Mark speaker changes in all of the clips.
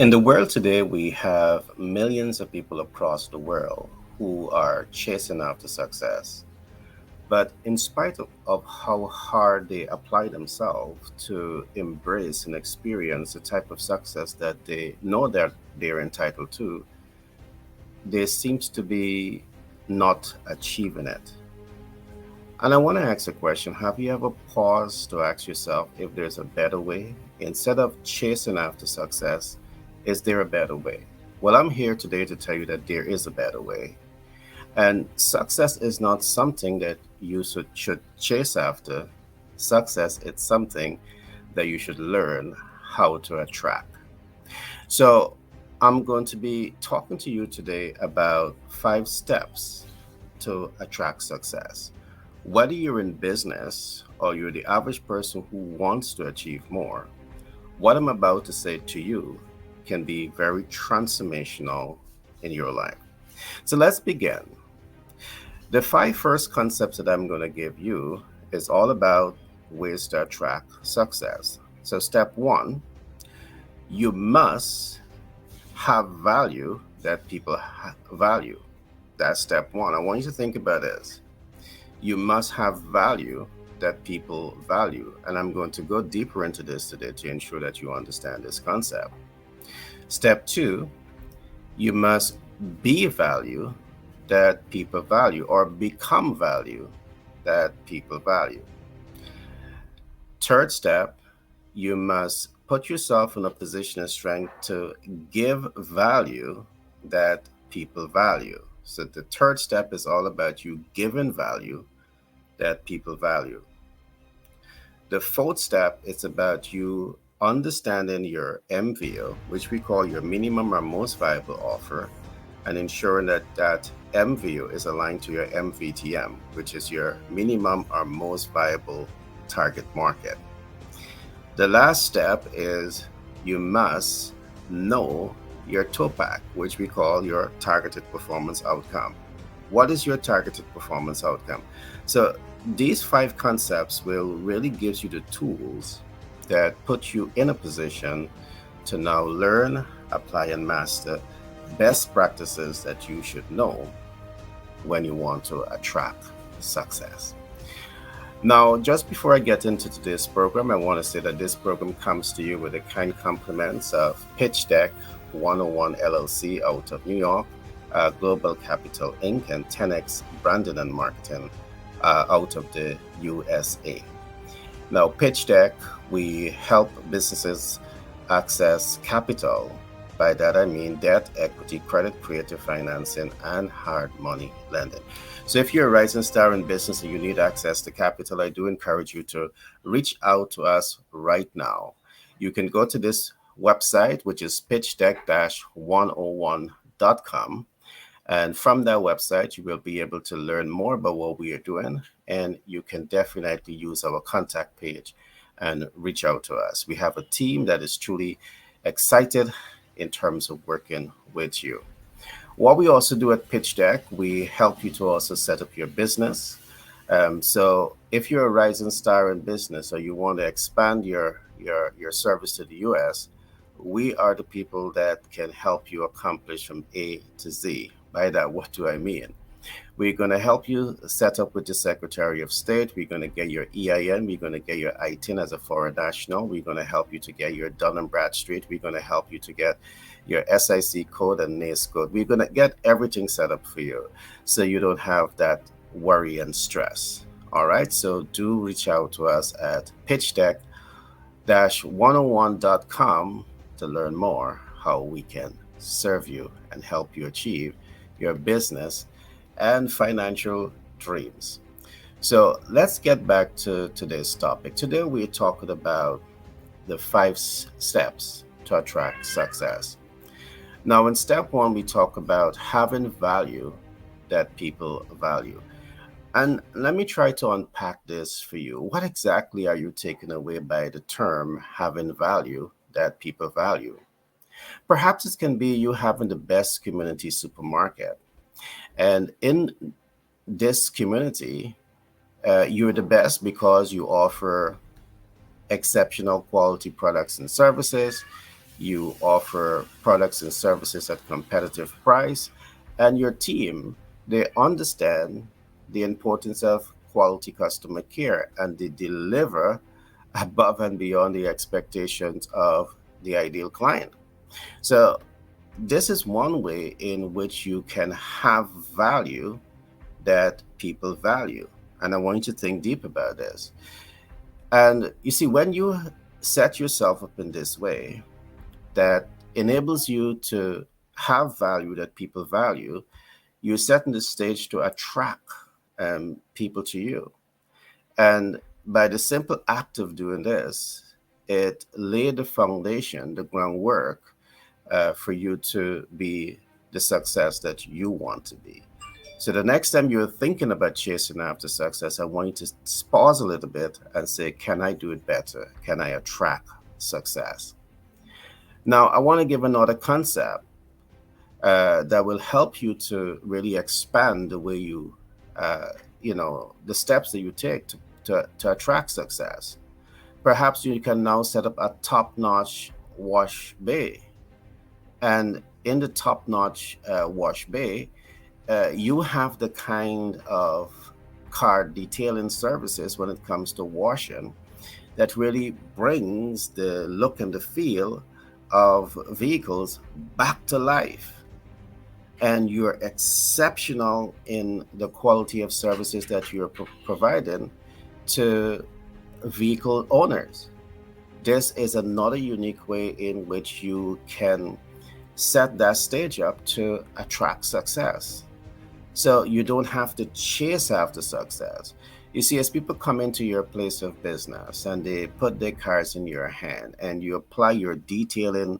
Speaker 1: In the world today, we have millions of people across the world who are chasing after success. But in spite of how hard they apply themselves to embrace and experience the type of success that they know that they're entitled to, they seems to be not achieving it. And I want to ask a question. Have you ever paused to ask yourself if there's a better way? Instead of chasing after success, is there a better way? Well, I'm here today to tell you that there is a better way. And success is not something that you should chase after. Success is something that you should learn how to attract. So, I'm going to be talking to you today about 5 steps to attract success. Whether you're in business or you're the average person who wants to achieve more, what I'm about to say to you can be very transformational in your life. So let's begin. The 5 first concepts that I'm going to give you is all about ways to attract success. So, step one, you must have value that people value. That's step one. I want you to think about this. You must have value that people value. And I'm going to go deeper into this today to ensure that you understand this concept. Step two, you must be value that people value or become value that people value. Third step, you must put yourself in a position of strength to give value that people value. So the third step is all about you giving value that people value. The fourth step is about you understanding your MVO, which we call your minimum or most viable offer, and ensuring that that MVO is aligned to your MVTM, which is your minimum or most viable target market. The last step is you must know your TOPAC, which we call your targeted performance outcome. What is your targeted performance outcome? So these 5 concepts will really gives you the tools that put you in a position to now learn, apply, and master best practices that you should know when you want to attract success. Now, just before I get into today's program, I want to say that this program comes to you with the kind compliments of Pitch Deck 101 LLC out of New York, Global Capital Inc., and 10X Branding and Marketing out of the USA. Now, Pitch Deck, we help businesses access capital. By that, I mean debt, equity, credit, creative financing, and hard money lending. So, if you're a rising star in business and you need access to capital, I do encourage you to reach out to us right now. You can go to this website, which is pitchdeck 101.com. And from that website, you will be able to learn more about what we are doing. And you can definitely use our contact page and reach out to us. We have a team that is truly excited in terms of working with you. What we also do at Pitch Deck, we help you to also set up your business. So if you're a rising star in business or you want to expand your service to the US, we are the people that can help you accomplish from A to Z. By that, what do I mean? We're going to help you set up with the Secretary of State. We're going to get your EIN. We're going to get your ITIN as a foreign national. We're going to help you to get your Dun and Bradstreet. We're going to help you to get your SIC code and NACE code. We're going to get everything set up for you so you don't have that worry and stress. All right. So do reach out to us at pitchdeck 101.com to learn more how we can serve you and help you achieve your business and financial dreams. So let's get back to today's topic. Today we're talking about the 5 steps to attract success. Now, in step one, we talk about having value that people value. And let me try to unpack this for you. What exactly are you taking away by the term having value that people value? Perhaps it can be you having the best community supermarket. And in this community, you're the best because you offer exceptional quality products and services. You offer products and services at competitive price, and your team, they understand the importance of quality customer care and they deliver above and beyond the expectations of the ideal client. So this is one way in which you can have value that people value. And I want you to think deep about this. And you see, when you set yourself up in this way, that enables you to have value that people value, you're setting the stage to attract people to you. And by the simple act of doing this, it laid the foundation, the groundwork for you to be the success that you want to be. So the next time you're thinking about chasing after success, I want you to pause a little bit and say, can I do it better? Can I attract success? Now, I want to give another concept that will help you to really expand the way uh, the steps that you take to attract success. Perhaps you can now set up a top notch wash bay. And in the top notch wash bay, you have the kind of car detailing services when it comes to washing that really brings the look and the feel of vehicles back to life. And you're exceptional in the quality of services that you're providing to vehicle owners. This is another unique way in which you can set that stage up to attract success. So you don't have to chase after success. You see, as people come into your place of business and they put their cards in your hand and you apply your detailing,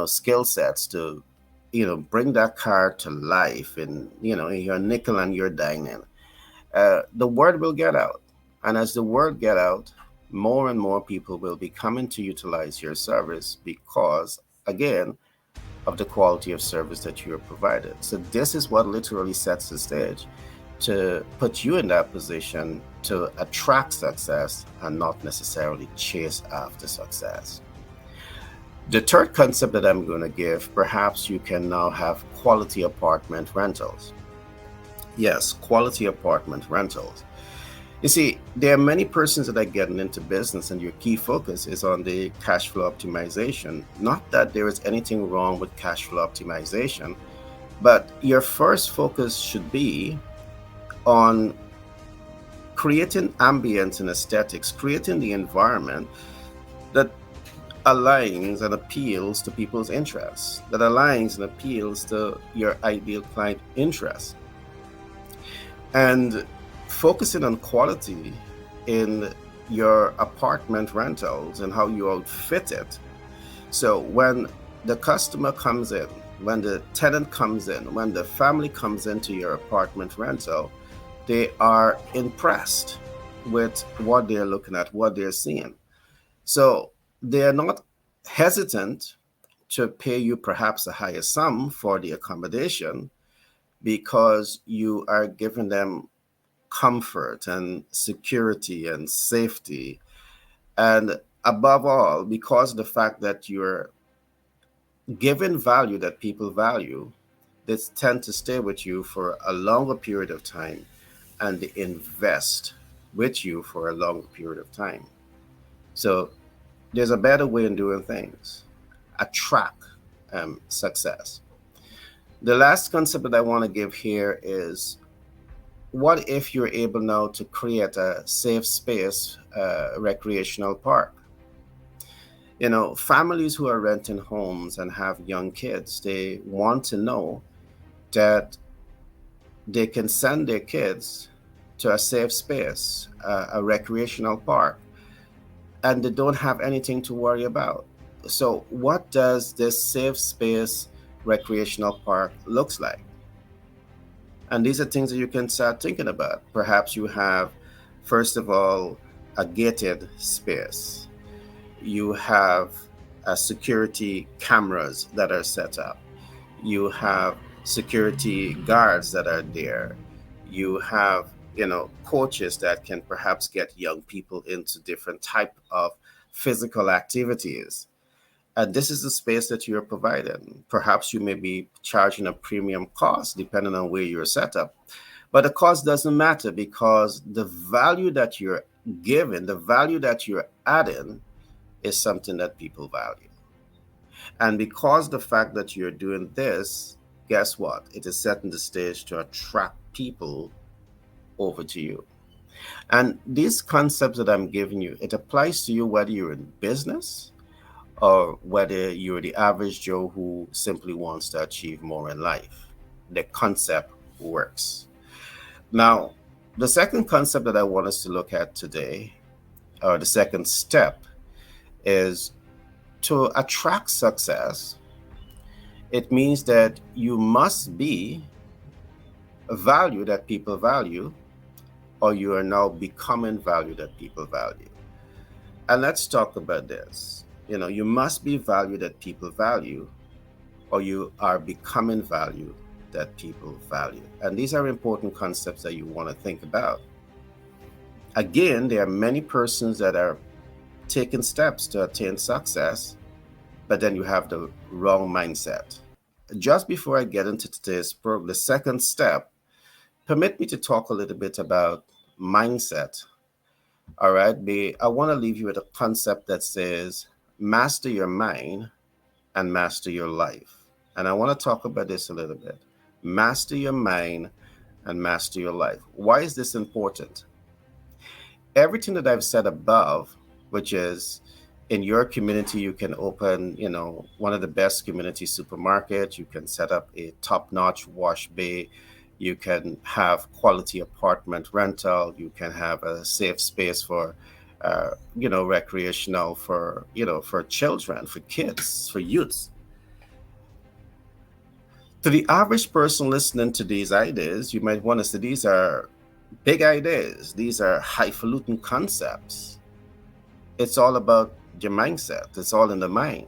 Speaker 1: skill sets to, bring that card to life and, your nickel and your dining, the word will get out. And as the word get out, more and more people will be coming to utilize your service because, again, of the quality of service that you are provided. So this is what literally sets the stage to put you in that position to attract success and not necessarily chase after success. The third concept that I'm going to give, perhaps you can now have quality apartment rentals. Yes, quality apartment rentals. You see, there are many persons that are getting into business, and your key focus is on the cash flow optimization. Not that there is anything wrong with cash flow optimization, but your first focus should be on creating ambience and aesthetics, creating the environment that aligns and appeals to people's interests, that aligns and appeals to your ideal client interests. And focusing on quality in your apartment rentals and how you outfit it. So when the customer comes in, when the tenant comes in, when the family comes into your apartment rental, they are impressed with what they're looking at, what they're seeing. So they're not hesitant to pay you perhaps a higher sum for the accommodation because you are giving them comfort and security and safety. And above all, because of the fact that you're giving value that people value, they tend to stay with you for a longer period of time and they invest with you for a longer period of time. So there's a better way in doing things. Attract success. The last concept that I want to give here is, what if you're able now to create a safe space recreational park? Families who are renting homes and have young kids, they want to know that they can send their kids to a safe space, a recreational park, and they don't have anything to worry about. So what does this safe space recreational park looks like? And these are things that you can start thinking about. Perhaps you have, first of all, a gated space. You have security cameras that are set up. You have security guards that are there. You have, coaches that can perhaps get young people into different type of physical activities. And this is the space that you're providing. Perhaps you may be charging a premium cost depending on where you're set up. But the cost doesn't matter because the value that you're giving, the value that you're adding, is something that people value. And because the fact that you're doing this, guess what? It is setting the stage to attract people over to you. And these concepts that I'm giving you, it applies to you whether you're in business or whether you're the average Joe who simply wants to achieve more in life. The concept works. Now, the second concept that I want us to look at today, or the second step, is to attract success. It means that you must be a value that people value, or you are now becoming value that people value. And let's talk about this. You must be value that people value, or you are becoming value that people value. And these are important concepts that you want to think about. Again, there are many persons that are taking steps to attain success, but then you have the wrong mindset. Just before I get into today's program, the second step, permit me to talk a little bit about mindset. All right, I want to leave you with a concept that says master your mind and master your life. And I want to talk about this a little bit. Master your mind and master your life. Why is this important? Everything that I've said above, which is in your community, you can open, one of the best community supermarkets. You can set up a top-notch wash bay. You can have quality apartment rental. You can have a safe space for, recreational for children, for kids, for youths. To the average person listening to these ideas, you might want to say these are big ideas. These are highfalutin concepts. It's all about your mindset. It's all in the mind.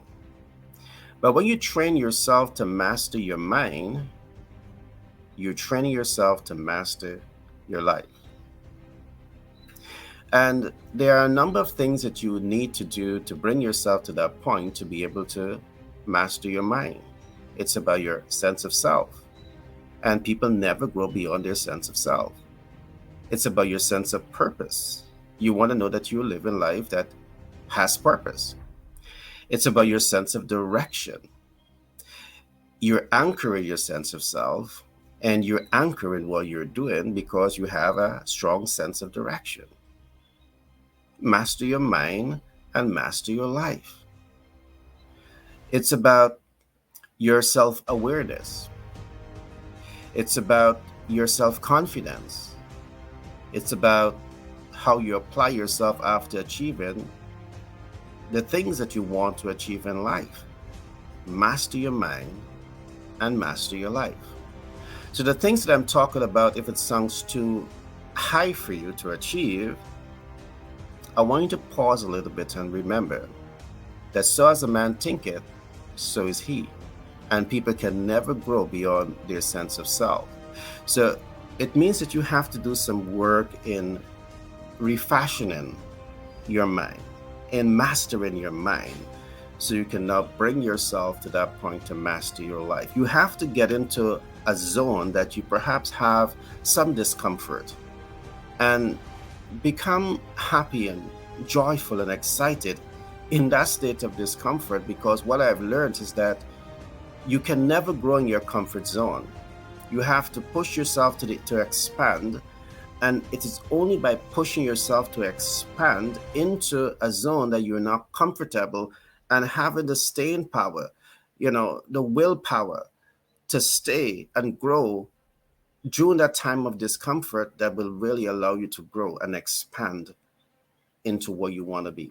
Speaker 1: But when you train yourself to master your mind, you're training yourself to master your life. And there are a number of things that you would need to do to bring yourself to that point to be able to master your mind. It's about your sense of self. And people never grow beyond their sense of self. It's about your sense of purpose. You want to know that you're living life that has purpose. It's about your sense of direction. You're anchoring your sense of self, and you're anchoring what you're doing because you have a strong sense of direction. Master your mind and master your life. It's about your self-awareness. It's about your self-confidence. It's about how you apply yourself after achieving the things that you want to achieve in life. Master your mind and master your life. So the things that I'm talking about, if it sounds too high for you to achieve, I want you to pause a little bit and remember that so as a man thinketh, so is he. And people can never grow beyond their sense of self. So it means that you have to do some work in refashioning your mind, in mastering your mind, so you can now bring yourself to that point to master your life. You have to get into a zone that you perhaps have some discomfort and become happy and joyful and excited in that state of discomfort, because what I've learned is that you can never grow in your comfort zone. You have to push yourself to expand, and it is only by pushing yourself to expand into a zone that you're not comfortable and having the staying power, the willpower to stay and grow during that time of discomfort that will really allow you to grow and expand into what you want to be.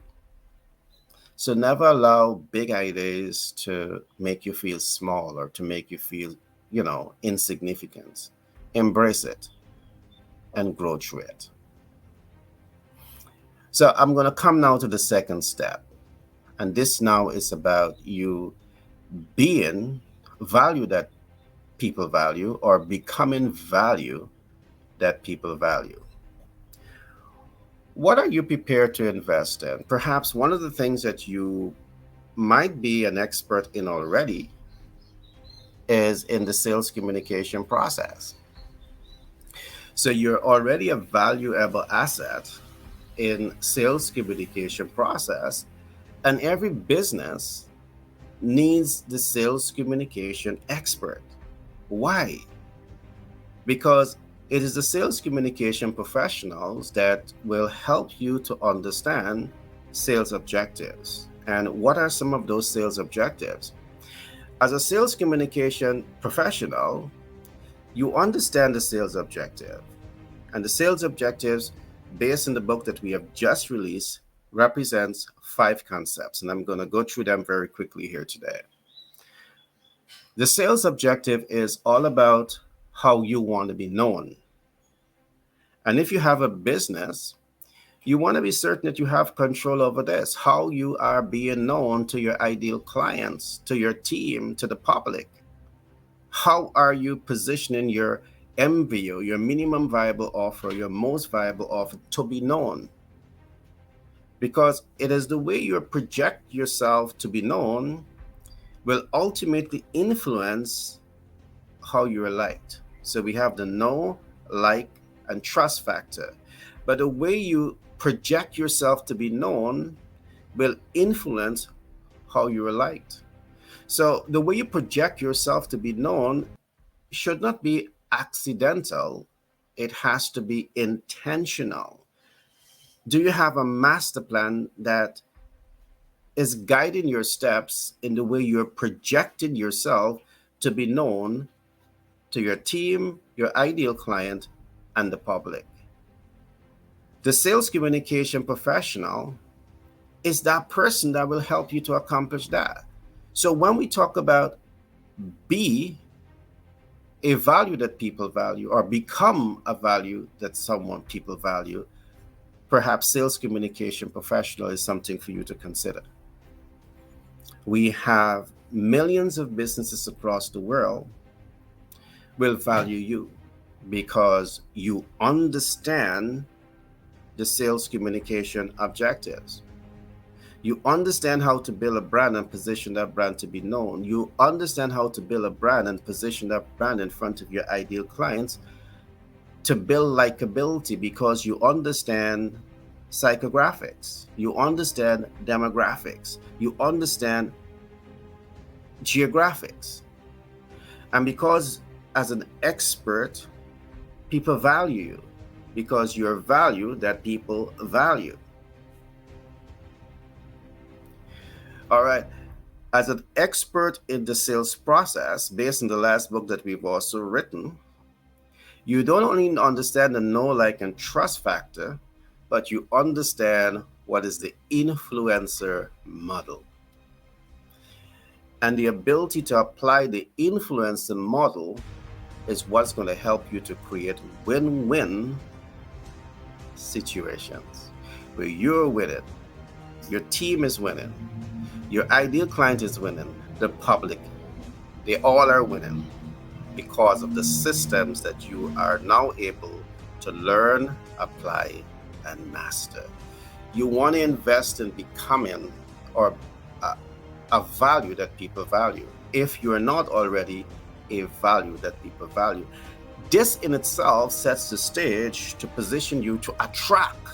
Speaker 1: So never allow big ideas to make you feel small or to make you feel, insignificant. Embrace it and grow through it. So I'm going to come now to the second step. And this now is about you being value that people value, or becoming value that people value. What are you prepared to invest in? Perhaps one of the things that you might be an expert in already is in the sales communication process. So you're already a valuable asset in sales communication process, and every business needs the sales communication expert. Why? Because it is the sales communication professionals that will help you to understand sales objectives. And what are some of those sales objectives? As a sales communication professional, you understand the sales objective. And the sales objectives, based on the book that we have just released, represents 5 concepts. And I'm going to go through them very quickly here today. The sales objective is all about how you want to be known. And if you have a business, you want to be certain that you have control over this, how you are being known to your ideal clients, to your team, to the public. How are you positioning your MVO, your minimum viable offer, your most viable offer to be known? Because it is the way you project yourself to be known will ultimately influence how you are liked. So we have the know, like, and trust factor. But the way you project yourself to be known will influence how you are liked. So the way you project yourself to be known should not be accidental. It has to be intentional. Do you have a master plan that is guiding your steps in the way you're projecting yourself to be known to your team, your ideal client, and the public? The sales communication professional is that person that will help you to accomplish that. So when we talk about be a value that people value or become a value that someone people value, perhaps sales communication professional is something for you to consider. We have millions of businesses across the world will value you because you understand the sales communication objectives. You understand how to build a brand and position that brand to be known. You understand how to build a brand and position that brand in front of your ideal clients to build likability because you understand psychographics, you understand demographics, you understand geographics. And because as an expert, people value you because you're value that people value. All right. As an expert in the sales process, based on the last book that we've also written, you don't only understand the know, like, and trust factor, but you understand what is the influencer model. And the ability to apply the influencer model is what's going to help you to create win-win situations where you're winning, your team is winning, your ideal client is winning, the public, they all are winning because of the systems that you are now able to learn, apply, and master. You want to invest in becoming or a value that people value if you're not already a value that people value. This in itself sets the stage to position you to attract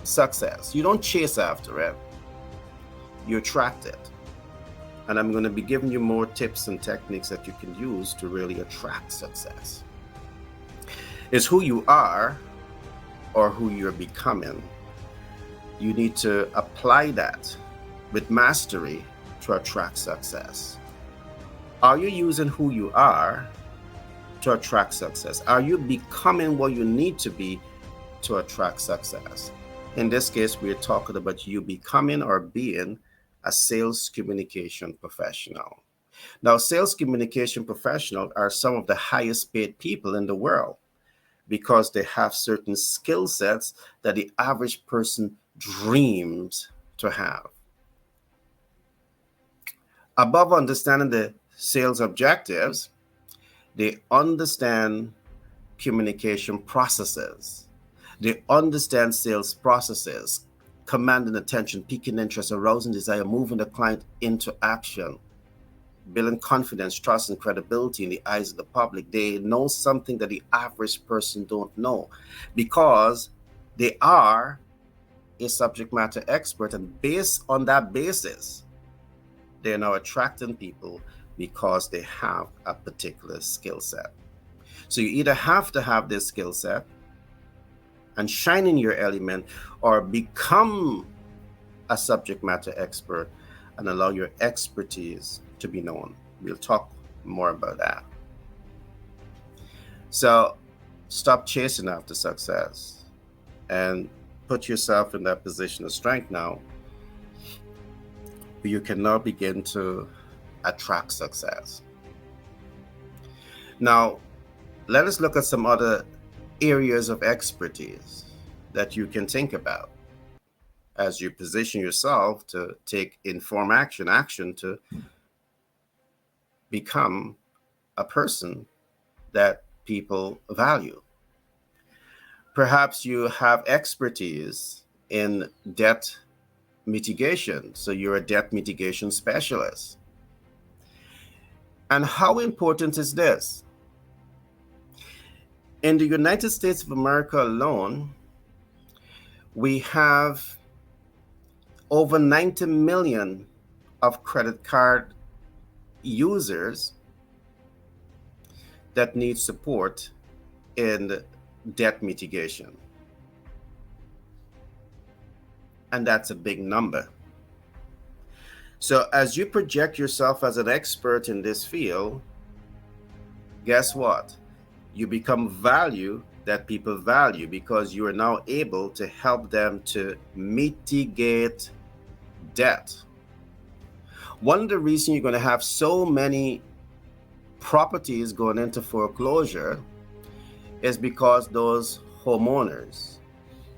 Speaker 1: success. You don't chase after it, you attract it. And I'm going to be giving you more tips and techniques that you can use to really attract success. It's who you are or who you're becoming. You need to apply that with mastery to attract success. Are you using who you are to attract success? Are you becoming what you need to be to attract success? In this case, we're talking about you becoming or being a sales communication professional. Now, sales communication professionals are some of the highest paid people in the world because they have certain skill sets that the average person dreams to have. Above understanding the sales objectives, they understand communication processes. They understand sales processes. commanding attention, piquing interest, arousing desire, moving the client into action, building confidence, trust, and credibility in the eyes of the public. They know something that the average person don't know because they are a subject matter expert, and based on that basis, they're now attracting people because they have a particular skill set. So you either have to have this skill set and shine in your element, or become a subject matter expert and allow your expertise to be known. We'll talk more about that. So stop chasing after success and put yourself in that position of strength now, where you can now begin to attract success. Now, let us look at some other areas of expertise that you can think about as you position yourself to take informed action to become a person that people value. Perhaps you have expertise in debt mitigation, so you're a debt mitigation specialist. And how important is this? In the United States of America alone, we have over 90 million of credit card users that need support in debt mitigation. And that's a big number. So as you project yourself as an expert in this field, guess what? You become value that people value because you are now able to help them to mitigate debt. One of the reasons you're going to have so many properties going into foreclosure is because those homeowners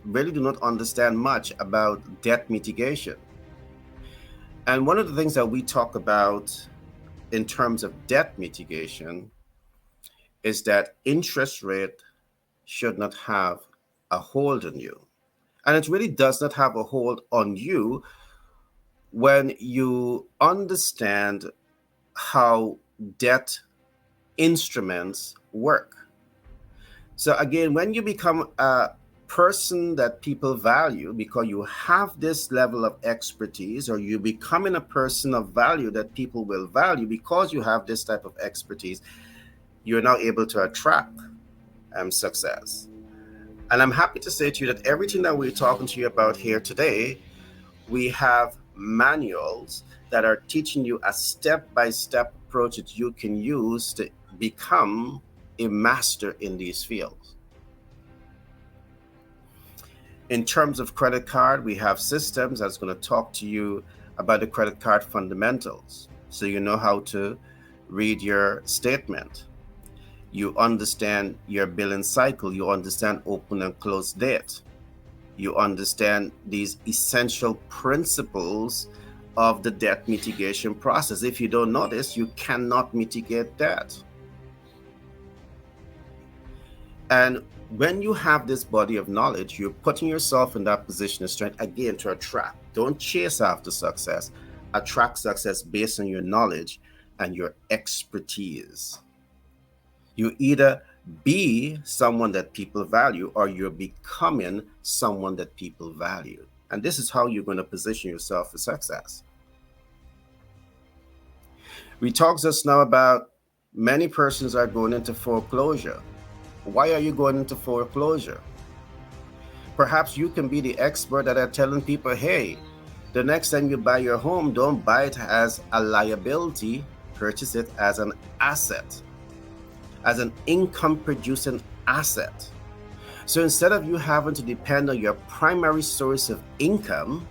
Speaker 1: really do not understand much about debt mitigation. And one of the things that we talk about in terms of debt mitigation is that interest rate should not have a hold on you. And it really does not have a hold on you when you understand how debt instruments work. So again, when you become a person that people value because you have this level of expertise, or you becoming a person of value that people will value because you have this type of expertise, you're now able to attract success. And I'm happy to say to you that everything that we're talking to you about here today, we have manuals that are teaching you a step-by-step approach that you can use to become a master in these fields. In terms of credit card, we have systems that's going to talk to you about the credit card fundamentals. So you know how to read your statement. You understand your billing cycle. You understand open and close date. You understand these essential principles of the debt mitigation process. If you don't know this, you cannot mitigate debt. And when you have this body of knowledge, you're putting yourself in that position of strength again to attract. Don't chase after success. Attract success based on your knowledge and your expertise. You either be someone that people value, or you're becoming someone that people value. And this is how you're going to position yourself for success. We talked just now about many persons are going into foreclosure. Why are you going into foreclosure? Perhaps you can be the expert that are telling people, hey, the next time you buy your home, don't buy it as a liability, purchase it as an asset, as an income-producing asset. So instead of you having to depend on your primary source of income,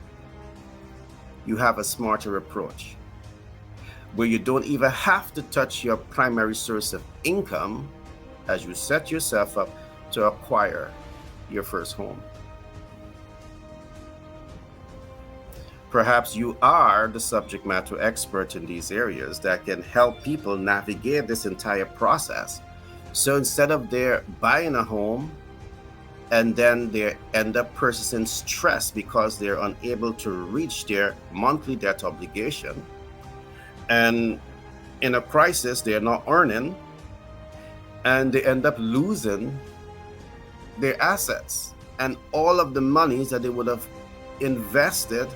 Speaker 1: you have a smarter approach where you don't even have to touch your primary source of income as you set yourself up to acquire your first home. Perhaps you are the subject matter expert in these areas that can help people navigate this entire process. So instead of their buying a home, and then they end up purchasing stress because they're unable to reach their monthly debt obligation. And in a crisis, they're not earning, and they end up losing their assets and all of the monies that they would have invested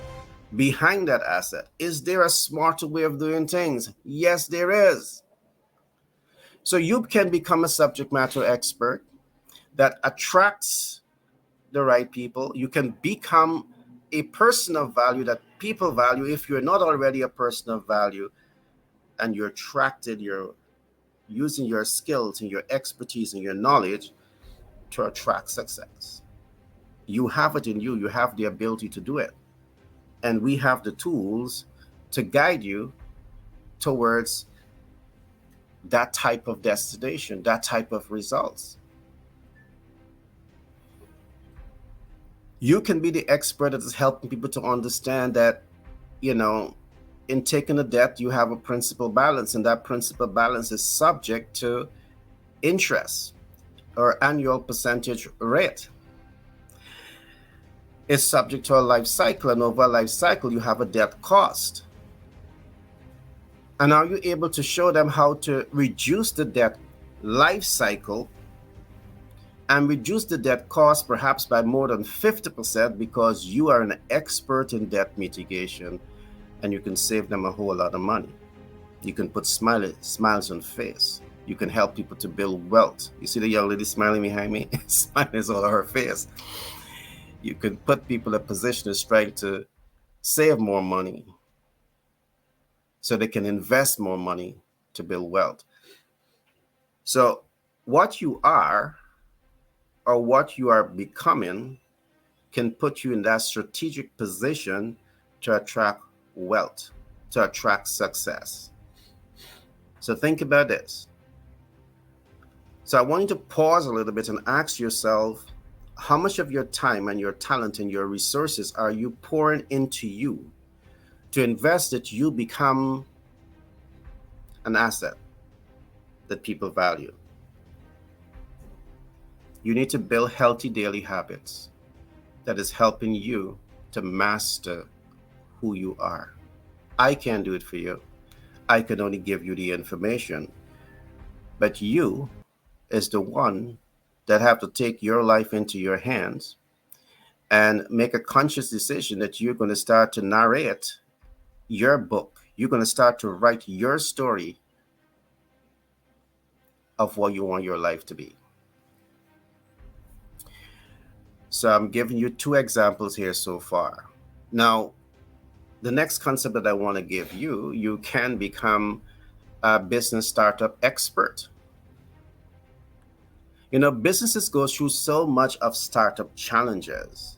Speaker 1: behind that asset. Is there a smarter way of doing things? Yes, there is. So you can become a subject matter expert that attracts the right people. You can become a person of value that people value. If you're not already a person of value and you're attracted, you're using your skills and your expertise and your knowledge to attract success. You have it in you, you have the ability to do it. And we have the tools to guide you towards that type of destination, that type of results. You can be the expert that is helping people to understand that, you know, in taking a debt, you have a principal balance, and that principal balance is subject to interest or annual percentage rate. It's subject to a life cycle, and over a life cycle, you have a debt cost. And are you able to show them how to reduce the debt life cycle and reduce the debt cost perhaps by more than 50% because you are an expert in debt mitigation and you can save them a whole lot of money? You can put smiles on face. You can help people to build wealth. You see the young lady smiling behind me? Smiling is all over her face. You can put people in a position of trying to save more money so they can invest more money to build wealth. So what you are or what you are becoming can put you in that strategic position to attract wealth, to attract success. So think about this. So I want you to pause a little bit and ask yourself, how much of your time and your talent and your resources are you pouring into you to invest that you become an asset that people value? You need to build healthy daily habits that is helping you to master who you are. I can't do it for you. I can only give you the information. But you is the one that have to take your life into your hands and make a conscious decision that you're going to start to narrate your book. You're going to start to write your story of what you want your life to be. So I'm giving you two examples here so far. Now, the next concept that I want to give you, you can become a business startup expert. You know, businesses go through so much of startup challenges.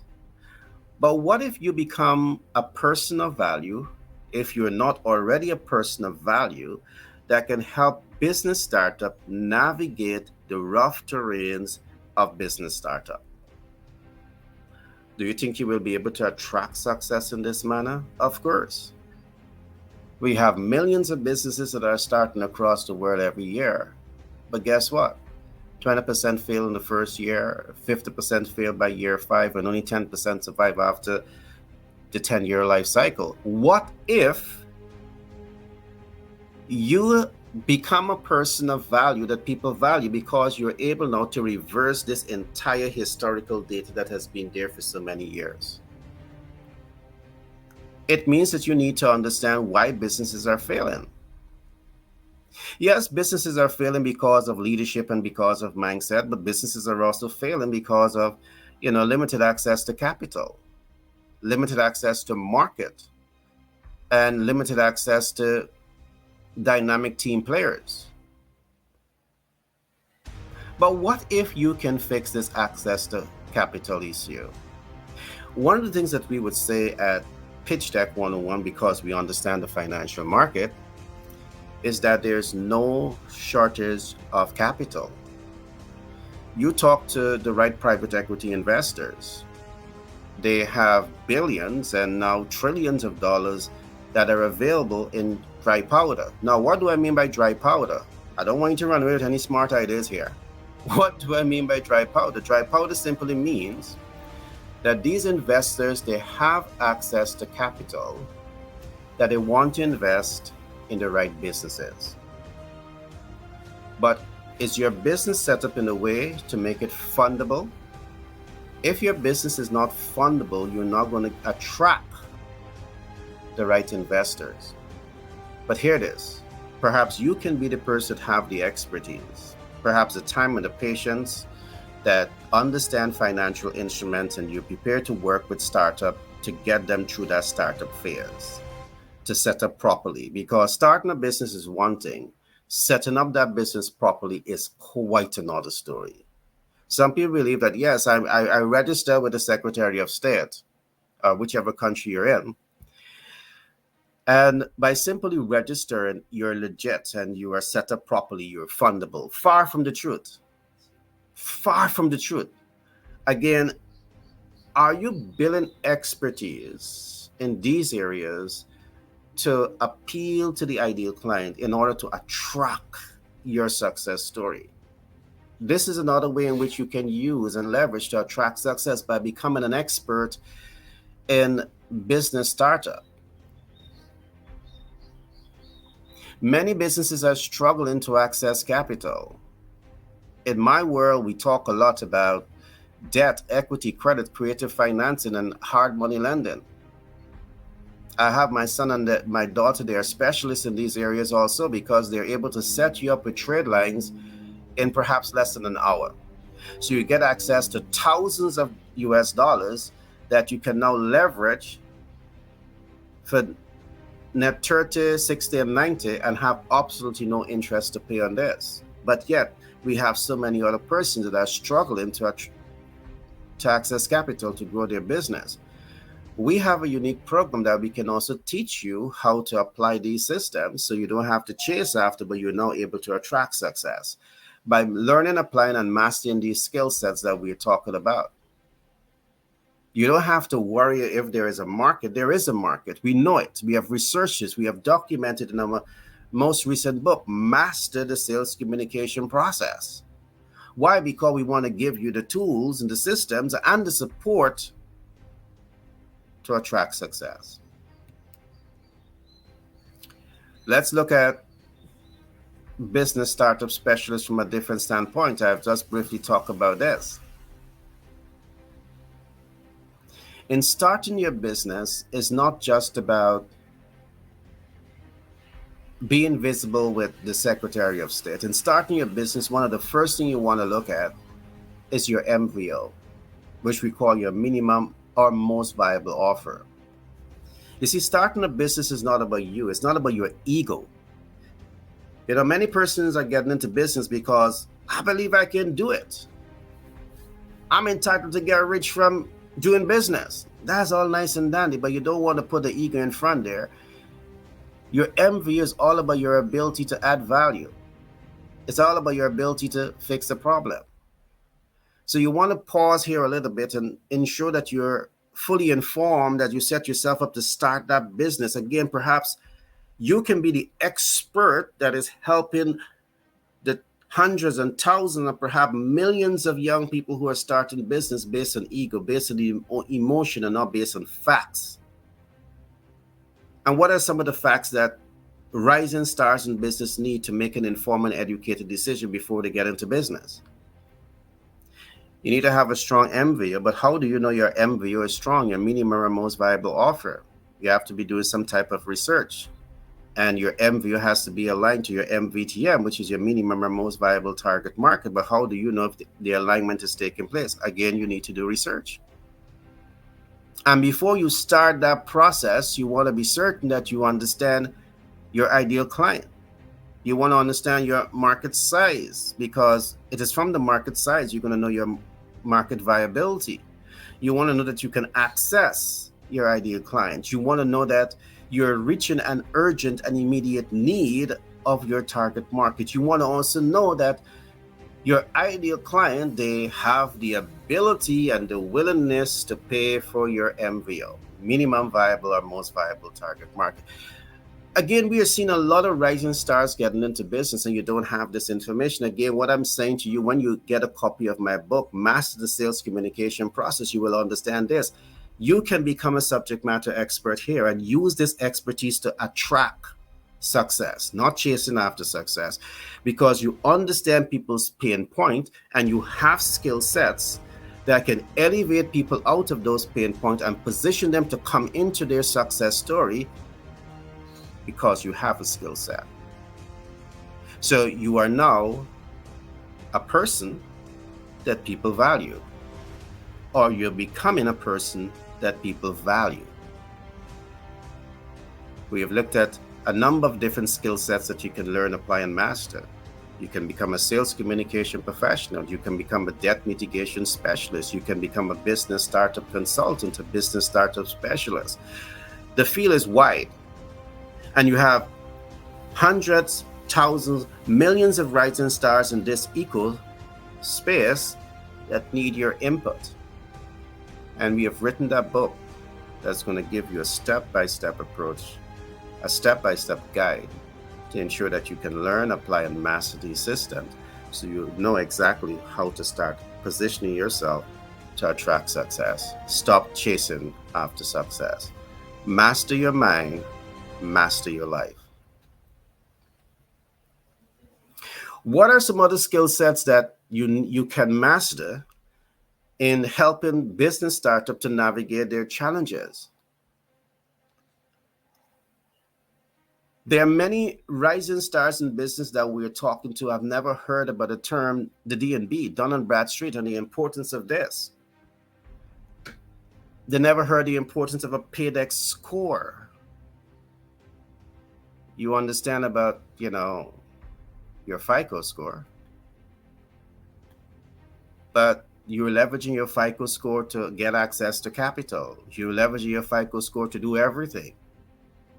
Speaker 1: But what if you become a person of value, if you're not already a person of value, that can help business startup navigate the rough terrains of business startup? Do you think you will be able to attract success in this manner? Of course. We have millions of businesses that are starting across the world every year. But guess what? 20% fail in the first year, 50% fail by year 5, and only 10% survive after the 10-year life cycle. What if you become a person of value that people value because you're able now to reverse this entire historical data that has been there for so many years? It means that you need to understand why businesses are failing. Yes, businesses are failing because of leadership and because of mindset, but businesses are also failing because of, limited access to capital, limited access to market, and limited access to dynamic team players. But what if you can fix this access to capital issue? One of the things that we would say at Pitch Deck 101, because we understand the financial market, is that there's no shortage of capital. You talk to the right private equity investors, they have billions and now trillions of dollars that are available in dry powder. Now, what do I mean by dry powder? I don't want you to run away with any smart ideas here. What do I mean by dry powder? Dry powder simply means that these investors, they have access to capital that they want to invest in the right businesses. But is your business set up in a way to make it fundable? If your business is not fundable, you're not going to attract the right investors. But here it is. Perhaps you can be the person that have the expertise, perhaps the time and the patience that understand financial instruments, and you're prepared to work with startup to get them through that startup phase, to set up properly. Because starting a business is one thing, setting up that business properly is quite another story. Some people believe that, yes, I register with the Secretary of State, whichever country you're in. And by simply registering, you're legit and you are set up properly, you're fundable. Far from the truth. Far from the truth. Again, are you building expertise in these areas to appeal to the ideal client in order to attract your success story? This is another way in which you can use and leverage to attract success by becoming an expert in business startup. Many businesses are struggling to access capital. In my world, we talk a lot about debt, equity, credit, creative financing, and hard money lending. I have my son and my daughter, they are specialists in these areas also, because they're able to set you up with trade lines in perhaps less than an hour. So you get access to thousands of US dollars that you can now leverage for net 30, 60, and 90 and have absolutely no interest to pay on this. But yet, we have so many other persons that are struggling to access capital to grow their business. We have a unique program that we can also teach you how to apply these systems so you don't have to chase after, but you're now able to attract success by learning, applying, and mastering these skill sets that we're talking about. You don't have to worry if there is a market. There is a market. We know it. We have researched this. We have documented in our most recent book, Master the Sales Communication Process. Why? Because we want to give you the tools and the systems and the support to attract success. Let's look at business startup specialists from a different standpoint. I've just briefly talked about this. In starting your business is not just about being visible with the Secretary of State. In starting your business, one of the first things you want to look at is your MVO, which we call your minimum or most viable offer. You see, starting a business is not about you. It's not about your ego. You know, many persons are getting into business because I believe I can do it. I'm entitled to get rich from doing business. That's all nice and dandy, but you don't want to put the ego in front there. Your MV is all about your ability to add value. It's all about your ability to fix the problem. So you want to pause here a little bit and ensure that you're fully informed, that you set yourself up to start that business. Again, perhaps you can be the expert that is helping the hundreds and thousands and perhaps millions of young people who are starting business based on ego, based on the emotion, and not based on facts. And what are some of the facts that rising stars in business need to make an informed and educated decision before they get into business? You need to have a strong MVO, but how do you know your MVO is strong, your minimum or most viable offer? You have to be doing some type of research. And your MVO has to be aligned to your MVTM, which is your minimum or most viable target market. But how do you know if the alignment is taking place? Again, you need to do research. And before you start that process, you want to be certain that you understand your ideal client. You want to understand your market size, because it is from the market size you're going to know your market viability. You want to know that you can access your ideal client. You want to know that you're reaching an urgent and immediate need of your target market. You want to also know that your ideal client, they have the ability and the willingness to pay for your MVO, minimum viable or most viable target market. Again, we are seeing a lot of rising stars getting into business, and you don't have this information. Again, what I'm saying to you, when you get a copy of my book, Master the Sales Communication Process, you will understand this. You can become a subject matter expert here and use this expertise to attract success, not chasing after success, because you understand people's pain point and you have skill sets that can elevate people out of those pain points and position them to come into their success story because you have a skill set. So you are now a person that people value, or you're becoming a person that people value. We have looked at a number of different skill sets that you can learn, apply, and master. You can become a sales communication professional. You can become a debt mitigation specialist. You can become a business startup consultant, a business startup specialist. The field is wide, and you have hundreds, thousands, millions of rising stars in this eco space that need your input. And we have written that book that's going to give you a step-by-step approach, a step-by-step guide to ensure that you can learn, apply, and master these systems so you know exactly how to start positioning yourself to attract success. Stop chasing after success. Master your mind, master your life. What are some other skill sets that you can master in helping business startups to navigate their challenges? There are many rising stars in business that we're talking to. I've never heard about the term the D&B, Dun & Bradstreet, and the importance of this. They never heard the importance of a PAYDEX score. You understand about, your FICO score, but you're leveraging your FICO score to get access to capital. You're leveraging your FICO score to do everything.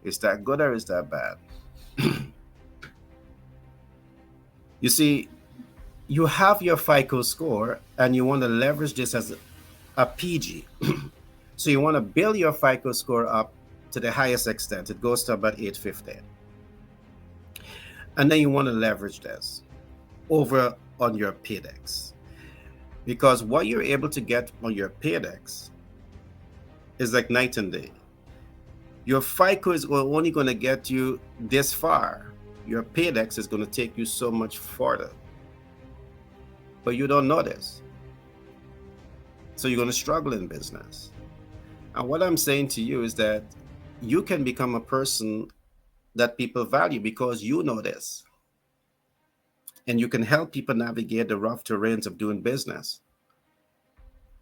Speaker 1: Is that good or is that bad? You see, you have your FICO score and you want to leverage this as a PG. So you want to build your FICO score up to the highest extent. It goes to about 850. And then you want to leverage this over on your PAYDEX. Because what you're able to get on your PAYDEX is like night and day. Your FICO is only going to get you this far. Your PAYDEX is going to take you so much further. But you don't know this. So you're going to struggle in business. And what I'm saying to you is that you can become a person that people value because you know this. And you can help people navigate the rough terrains of doing business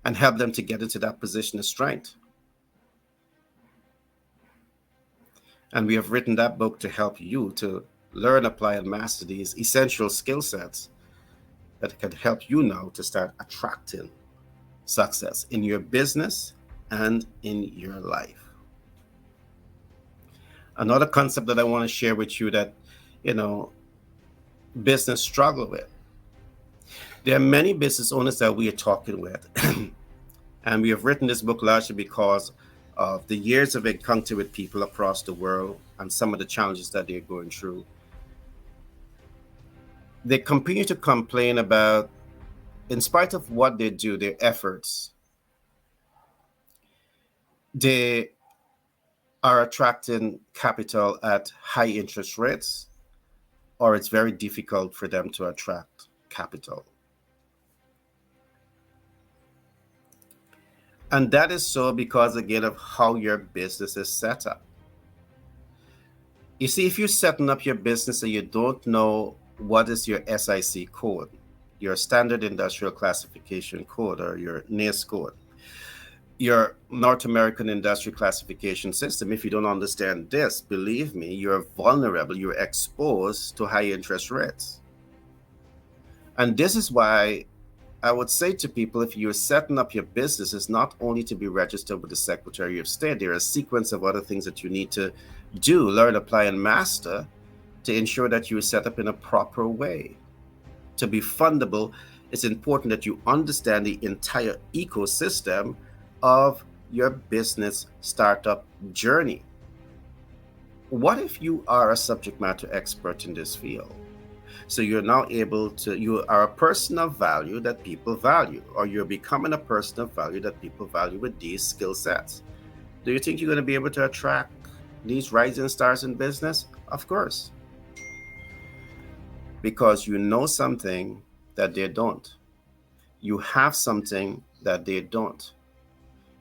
Speaker 1: and help them to get into that position of strength. And we have written that book to help you to learn, apply, and master these essential skill sets that can help you now to start attracting success in your business and in your life. Another concept that I want to share with you that, business struggle with. There are many business owners that we are talking with. And we have written this book largely because of the years of encounter with people across the world and some of the challenges that they're going through. They continue to complain about, in spite of what they do, their efforts, they are attracting capital at high interest rates, or it's very difficult for them to attract capital. And that is so because, again, of how your business is set up. You see, if you're setting up your business and you don't know what is your SIC code, your Standard Industrial Classification Code, or your NAICS code, your North American Industrial Classification System, if you don't understand this, believe me, you're vulnerable, you're exposed to high interest rates. And this is why I would say to people, if you're setting up your business, it's not only to be registered with the Secretary of State. There are a sequence of other things that you need to do, learn, apply, and master to ensure that you're set up in a proper way. To be fundable, it's important that you understand the entire ecosystem of your business startup journey. What if you are a subject matter expert in this field? So you're now able to, you are a person of value that people value, or you're becoming a person of value that people value with these skill sets. Do you think you're going to be able to attract these rising stars in business? Of course, because you know something that they don't. You have something that they don't.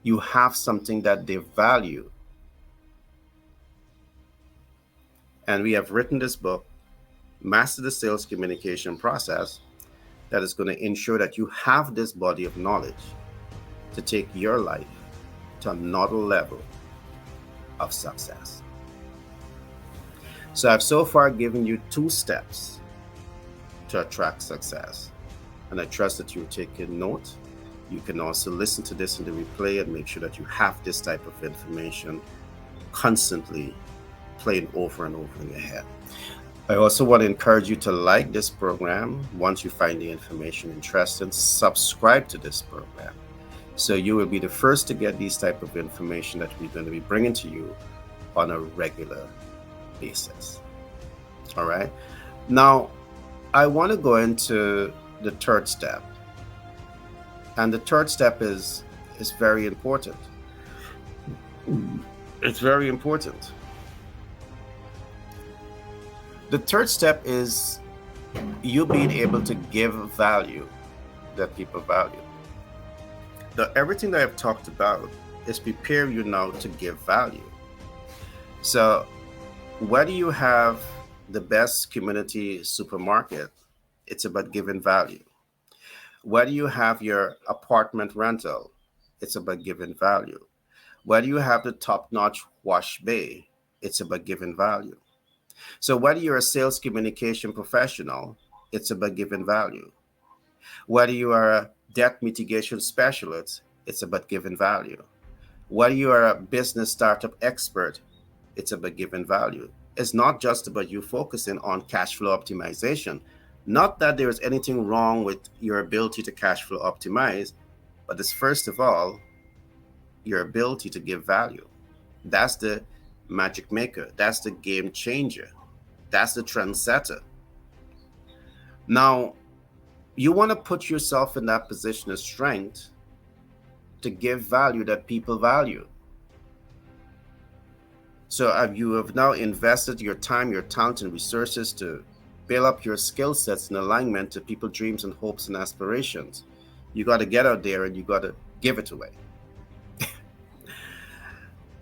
Speaker 1: You have something that they value. And we have written this book, Master the Sales Communication Process, that is going to ensure that you have this body of knowledge to take your life to another level of success. So I've so far given you 2 steps to attract success. And I trust that you'll take a note. You can also listen to this in the replay and make sure that you have this type of information constantly playing over and over in your head. I also want to encourage you to like this program. Once you find the information interesting, subscribe to this program, so you will be the first to get these type of information that we're going to be bringing to you on a regular basis. All right. Now, I want to go into the third step. And the third step is very important. It's very important. The third step is you being able to give value that people value. Everything that I've talked about is prepare you now to give value. So whether you have the best community supermarket, it's about giving value. Whether you have your apartment rental, it's about giving value. Whether you have the top-notch wash bay, it's about giving value. So whether you're a sales communication professional, it's about giving value. Whether you are a debt mitigation specialist, it's about giving value. Whether you are a business startup expert, it's about giving value. It's not just about you focusing on cash flow optimization. Not that there is anything wrong with your ability to cash flow optimize, but it's first of all your ability to give value. That's the magic maker. That's the game changer. That's the trendsetter. Now, you want to put yourself in that position of strength to give value that people value. So you have now invested your time, your talent, and resources to build up your skill sets in alignment to people's dreams and hopes and aspirations. You got to get out there and you got to give it away.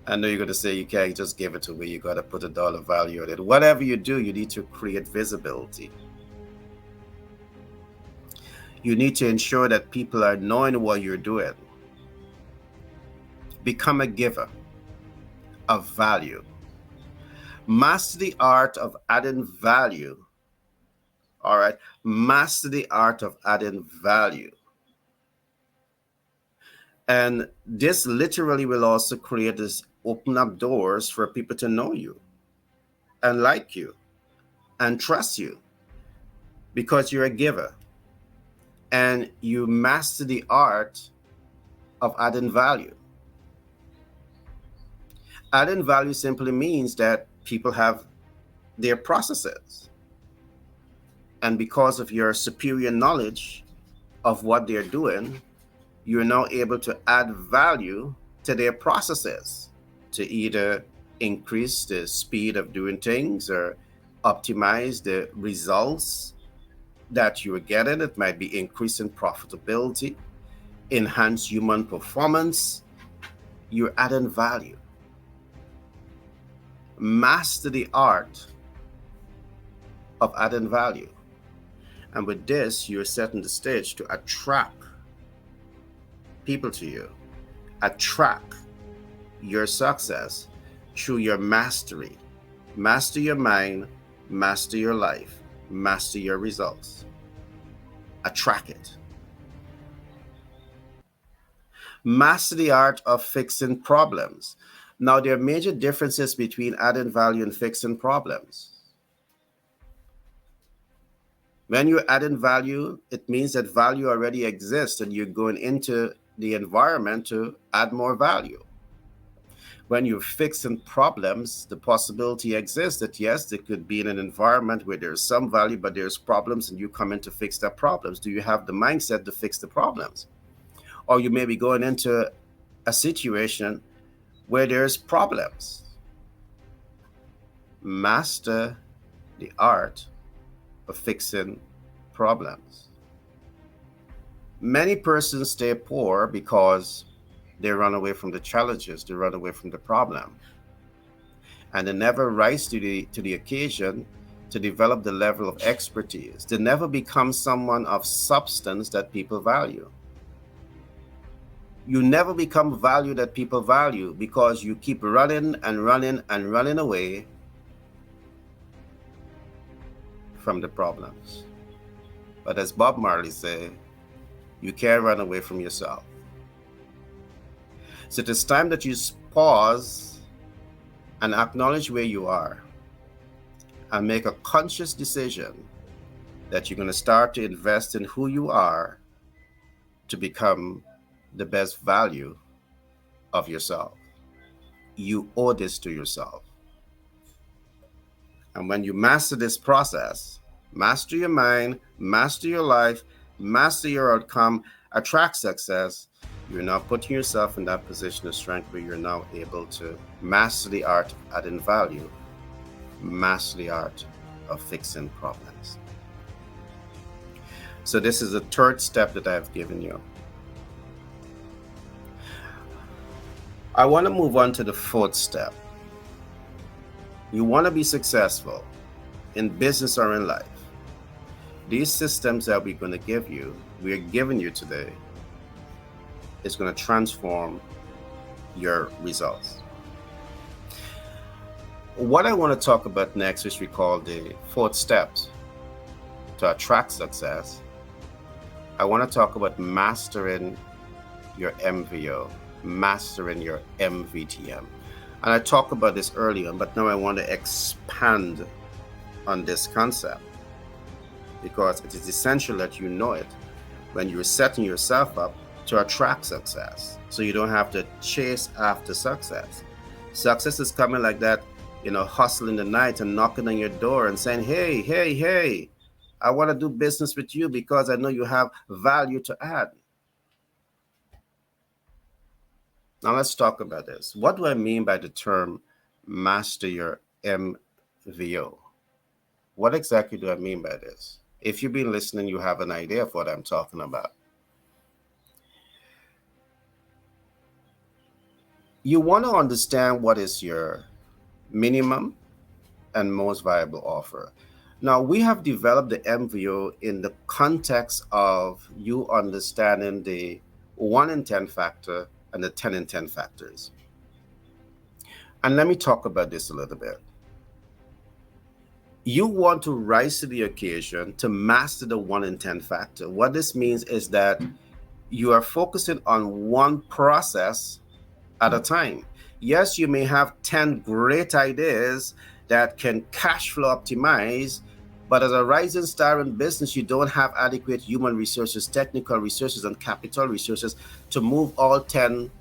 Speaker 1: I know you're going to say you can't just give it away. You got to put a dollar value on it. Whatever you do, you need to create visibility. You need to ensure that people are knowing what you're doing. Become a giver of value. Master the art of adding value. All right. Master the art of adding value. And this literally will also create this open up doors for people to know you and like you and trust you because you're a giver and you master the art of adding value. Adding value simply means that people have their processes. And because of your superior knowledge of what they're doing, you're now able to add value to their processes to either increase the speed of doing things or optimize the results that you're getting. It might be increasing profitability, enhance human performance. You're adding value. Master the art of adding value. And with this, you're setting the stage to attract people to you, attract your success through your mastery. Master your mind, master your life, master your results. Attract it. Master the art of fixing problems. Now, there are major differences between adding value and fixing problems. When you're adding value, it means that value already exists and you're going into the environment to add more value. When you're fixing problems, the possibility exists that yes, they could be in an environment where there's some value, but there's problems and you come in to fix their problems. Do you have the mindset to fix the problems? Or you may be going into a situation where there's problems. Master the art of fixing problems. Many persons stay poor because they run away from the challenges, they run away from the problem, and they never rise to the occasion to develop the level of expertise. They never become someone of substance that people value. You never become value that people value because you keep running and running and running away from the problems. But as Bob Marley said, you can't run away from yourself. So it is time that you pause and acknowledge where you are and make a conscious decision that you're going to start to invest in who you are to become the best value of yourself. You owe this to yourself. And when you master this process, master your mind, master your life, master your outcome, attract success, you're now putting yourself in that position of strength where you're now able to master the art of adding value, master the art of fixing problems. So this is the third step that I've given you. I want to move on to the fourth step. You want to be successful in business or in life. These systems that we're giving you today, is going to transform your results. What I want to talk about next, which we call the fourth steps to attract success, I want to talk about mastering your MVO, mastering your MVTM. And I talked about this earlier, but now I want to expand on this concept because it is essential that you know it when you're setting yourself up to attract success. So you don't have to chase after success. Success is coming like that, hustle in the night and knocking on your door and saying, hey, I want to do business with you because I know you have value to add. Now let's talk about this. What do I mean by the term master your MVO? What exactly do I mean by this? If you've been listening, you have an idea of what I'm talking about. You want to understand what is your minimum and most viable offer. Now, we have developed the MVO in the context of you understanding the 1 in 10 factor and the 10 in 10 factors. And let me talk about this a little bit. You want to rise to the occasion to master the 1 in 10 factor. What this means is that you are focusing on one process at a time. Yes, you may have 10 great ideas that can cash flow optimize, but as a rising star in business, you don't have adequate human resources, technical resources, and capital resources to move all 10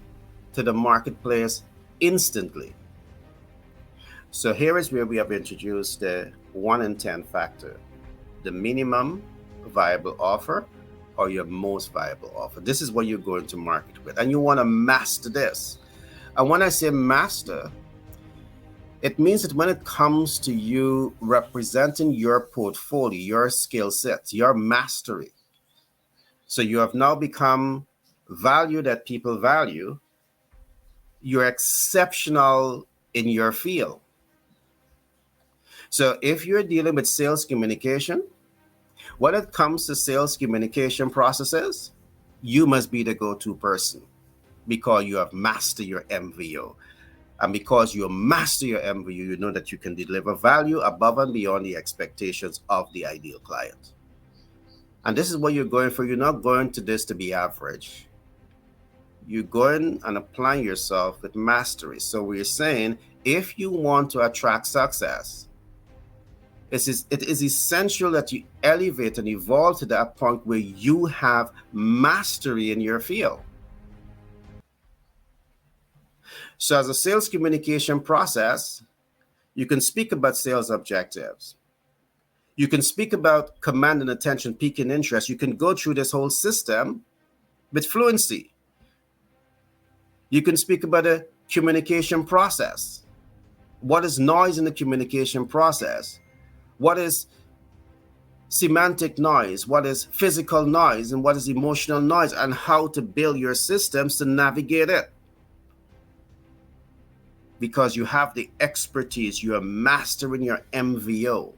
Speaker 1: to the marketplace instantly. So here is where we have introduced the 1 in 10 factor, the minimum viable offer or your most viable offer. This is what you're going to market with, and you want to master this. And when I say master, it means that when it comes to you representing your portfolio, your skill sets, your mastery, so you have now become value that people value, you're exceptional in your field. So if you're dealing with sales communication, when it comes to sales communication processes, you must be the go-to person because you have mastered your MVO. And because you master your MVO, you know that you can deliver value above and beyond the expectations of the ideal client. And this is what you're going for. You're not going to this to be average. You're going and applying yourself with mastery. So we're saying if you want to attract success, it is essential that you elevate and evolve to that point where you have mastery in your field. So, as a sales communication process, you can speak about sales objectives. You can speak about command and attention, piquing interest. You can go through this whole system with fluency. You can speak about a communication process. What is noise in the communication process? What is semantic noise? What is physical noise? And what is emotional noise? And how to build your systems to navigate it. Because you have the expertise, you're mastering your MVO.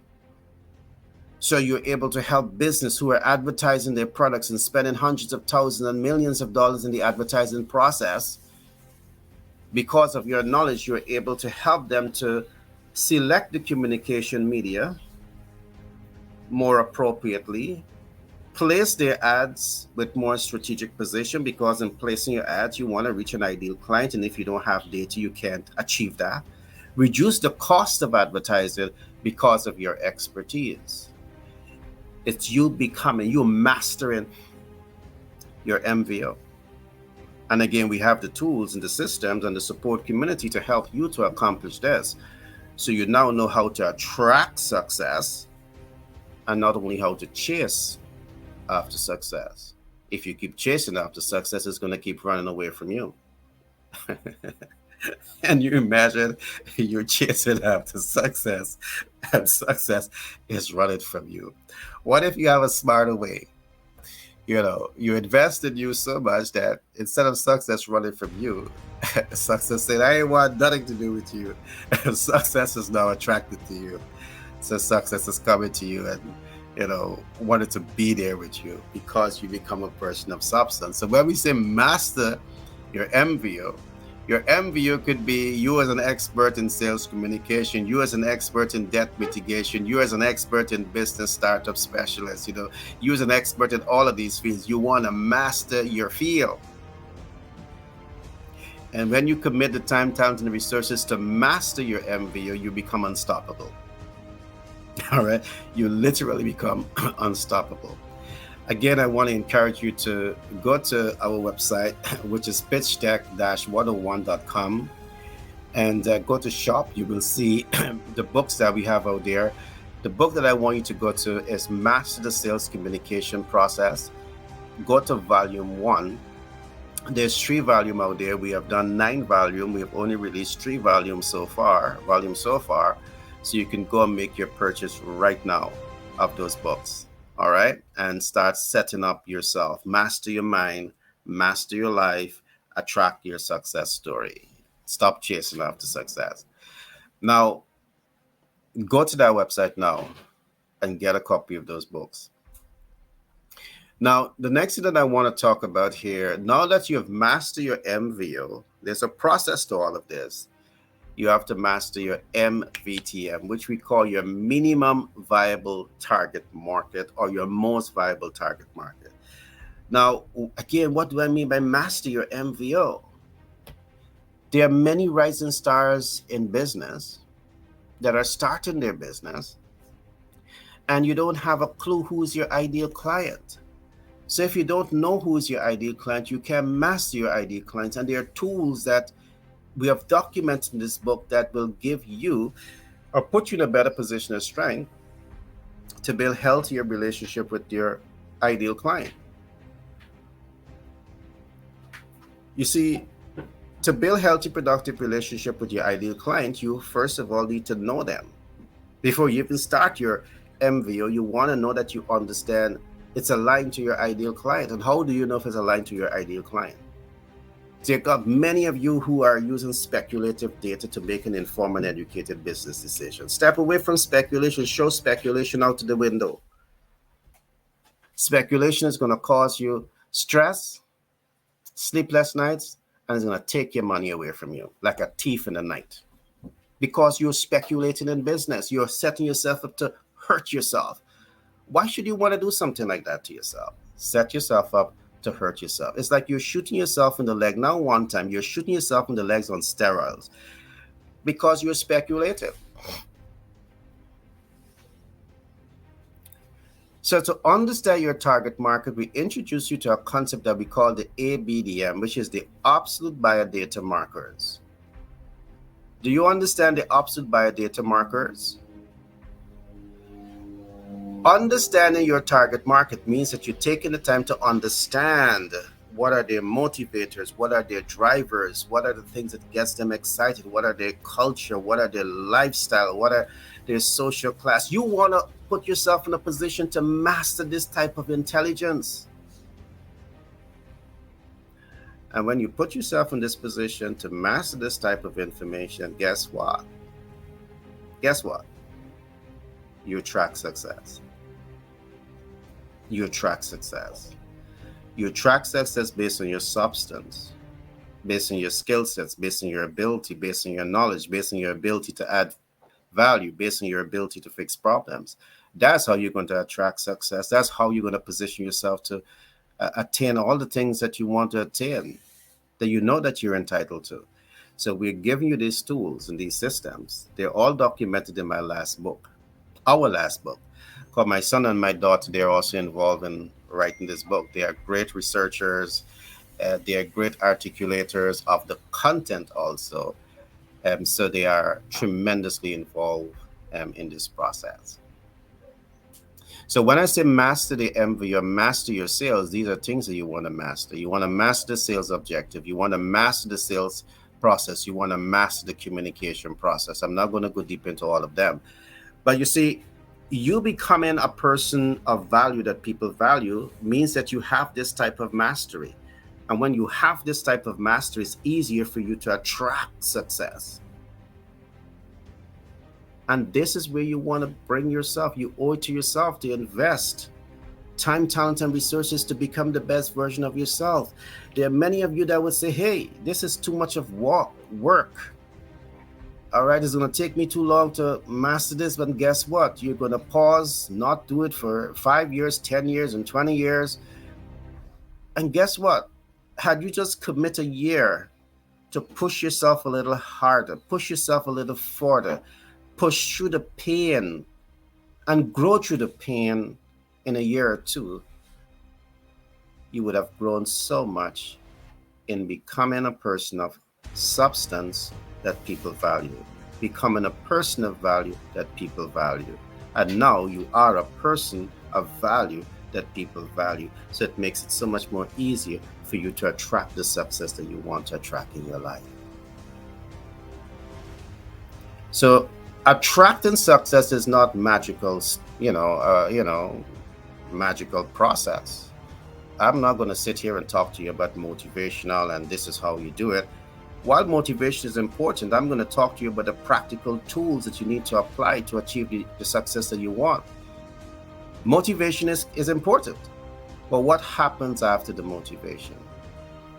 Speaker 1: So you're able to help business who are advertising their products and spending hundreds of thousands and millions of dollars in the advertising process. Because of your knowledge, you're able to help them to select the communication media more appropriately, place their ads with more strategic position, because in placing your ads, you want to reach an ideal client. And if you don't have data, you can't achieve that. Reduce the cost of advertising because of your expertise. It's you mastering your MVO. And again, we have the tools and the systems and the support community to help you to accomplish this. So you now know how to attract success and not only how to chase after success. If you keep chasing after success, it's going to keep running away from you. And you imagine you're chasing after success and success is running from you. What if you have a smarter way? You invest in you so much that instead of success running from you, success said, I ain't want nothing to do with you. Success is now attracted to you. So success is coming to you and, wanted to be there with you because you become a person of substance. So when we say master your MVO, your MVO could be you as an expert in sales communication, you as an expert in debt mitigation, you as an expert in business startup specialist, you as an expert in all of these fields. You want to master your field. And when you commit the time, talent, and the resources to master your MVO, you become unstoppable. All right? You literally become unstoppable. Again, I want to encourage you to go to our website, which is pitchtech-101.com, and go to shop. You will see the books that we have out there. The book that I want you to go to is Master the Sales Communication Process. Go to volume 1. There's 3 volumes out there. We have done 9 volumes. We have only released 3 volumes so far. So you can go and make your purchase right now of those books. All right. And start setting up yourself. Master your mind, master your life, attract your success story. Stop chasing after success. Now, go to that website now and get a copy of those books. Now, the next thing that I want to talk about here, now that you have mastered your MVO, there's a process to all of this. You have to master your MVTM, which we call your minimum viable target market or your most viable target market. Now, again, what do I mean by master your MVO? There are many rising stars in business that are starting their business, and you don't have a clue who's your ideal client. So if you don't know who is your ideal client, you can master your ideal clients. And there are tools that we have documented in this book that will give you or put you in a better position of strength to build healthier relationship with your ideal client. You see, to build healthy, productive relationship with your ideal client, you first of all need to know them. Before you even start your MVO, you want to know that you understand it's aligned to your ideal client. And how do you know if it's aligned to your ideal client? So you've got many of you who are using speculative data to make an informed and educated business decision. Step away from speculation. Show speculation out to the window. Speculation is going to cause you stress, sleepless nights, and it's going to take your money away from you like a thief in the night. Because you're speculating in business. You're setting yourself up to hurt yourself. Why should you want to do something like that to yourself? Set yourself up to hurt yourself. It's like you're shooting yourself in the leg. Now, one time, you're shooting yourself in the legs on steroids because you're speculative. So to understand your target market, we introduce you to a concept that we call the ABDM, which is the absolute buyer data markers. Do you understand the opposite biodata markers? Understanding your target market means that you're taking the time to understand what are their motivators, what are their drivers, what are the things that gets them excited, what are their culture, what are their lifestyle, what are their social class. You want to put yourself in a position to master this type of intelligence. And when you put yourself in this position to master this type of information, guess what? Guess what? You attract success. You attract success. You attract success based on your substance, based on your skill sets, based on your ability, based on your knowledge, based on your ability to add value, based on your ability to fix problems. That's how you're going to attract success. That's how you're going to position yourself to attain all the things that you want to attain, that you know that you're entitled to. So we're giving you these tools and these systems. They're all documented in my last book, our last book, called My Son and My Daughter. They're also involved in writing this book. They are great researchers. They are great articulators of the content also. So they are tremendously involved in this process. So when I say master the MV or master your sales, these are things that you want to master. You want to master the sales objective. You want to master the sales process. You want to master the communication process. I'm not going to go deep into all of them. But you see, you becoming a person of value that people value means that you have this type of mastery. And when you have this type of mastery, it's easier for you to attract success. And this is where you want to bring yourself. You owe it to yourself to invest time, talent, and resources to become the best version of yourself. There are many of you that would say, hey, this is too much of work. All right, it's going to take me too long to master this. But guess what? You're going to pause, not do it for 5 years, 10 years, and 20 years. And guess what? Had you just commit a year to push yourself a little harder, push yourself a little further, push through the pain and grow through the pain in a year or two, you would have grown so much in becoming a person of substance that people value, becoming a person of value that people value. And now you are a person of value that people value. So it makes it so much more easier for you to attract the success that you want to attract in your life. So attracting success is not magical, magical process. I'm not going to sit here and talk to you about motivational and this is how you do it. While motivation is important, I'm going to talk to you about the practical tools that you need to apply to achieve the success that you want. Motivation is important, but what happens after the motivation?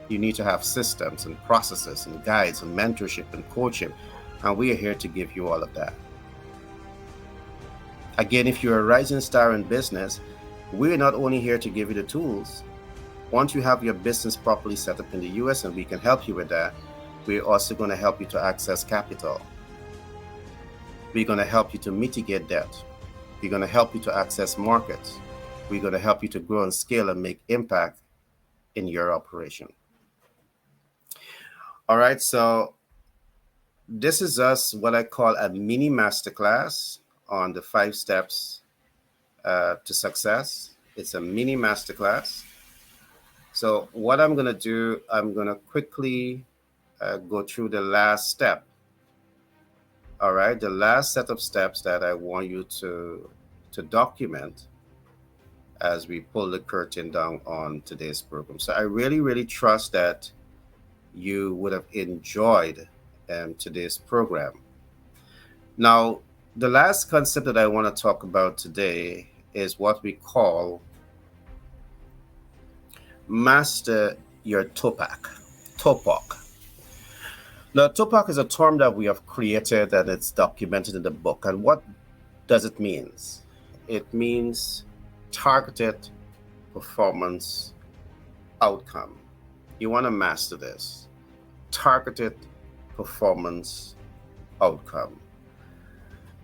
Speaker 1: You need to have systems and processes and guides and mentorship and coaching, and we are here to give you all of that. Again, if you're a rising star in business, we're not only here to give you the tools. Once you have your business properly set up in the US and we can help you with that, we're also going to help you to access capital. We're going to help you to mitigate debt. We're going to help you to access markets. We're going to help you to grow and scale and make impact in your operation. All right, so this is what I call a mini masterclass on the 5 steps to success. It's a mini masterclass. So what I'm going to do, I'm going to quickly go through the last step. All right, the last set of steps that I want you to document as we pull the curtain down on today's program. So I really, really trust that you would have enjoyed today's program. Now, the last concept that I want to talk about today is what we call master your TOPOC. Now, TOPOC is a term that we have created and it's documented in the book. And what does it mean? It means targeted performance outcome. You want to master this. Targeted performance outcome.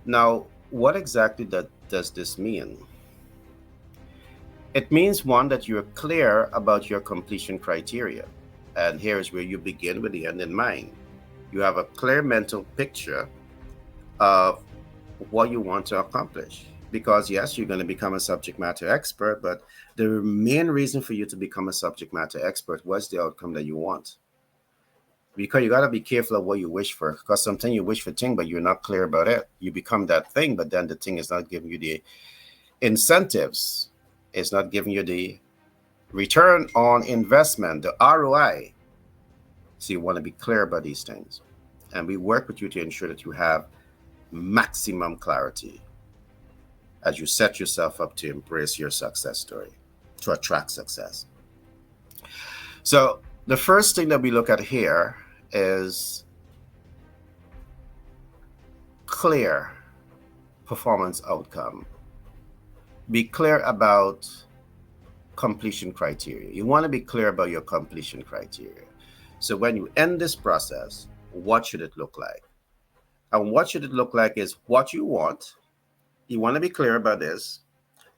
Speaker 1: Now, what exactly does this mean? It means, one, that you're clear about your completion criteria. And here's where you begin with the end in mind. You have a clear mental picture of what you want to accomplish. Because, yes, you're going to become a subject matter expert, but the main reason for you to become a subject matter expert was the outcome that you want. Because you got to be careful of what you wish for. Because sometimes you wish for thing, but you're not clear about it. You become that thing, but then the thing is not giving you the incentives. It's not giving you the return on investment, the ROI. So you want to be clear about these things. And we work with you to ensure that you have maximum clarity as you set yourself up to embrace your success story, to attract success. So the first thing that we look at here is clear performance outcome. Be clear about completion criteria. You want to be clear about your completion criteria. So when you end this process, what should it look like? And what should it look like is what you want. You want to be clear about this.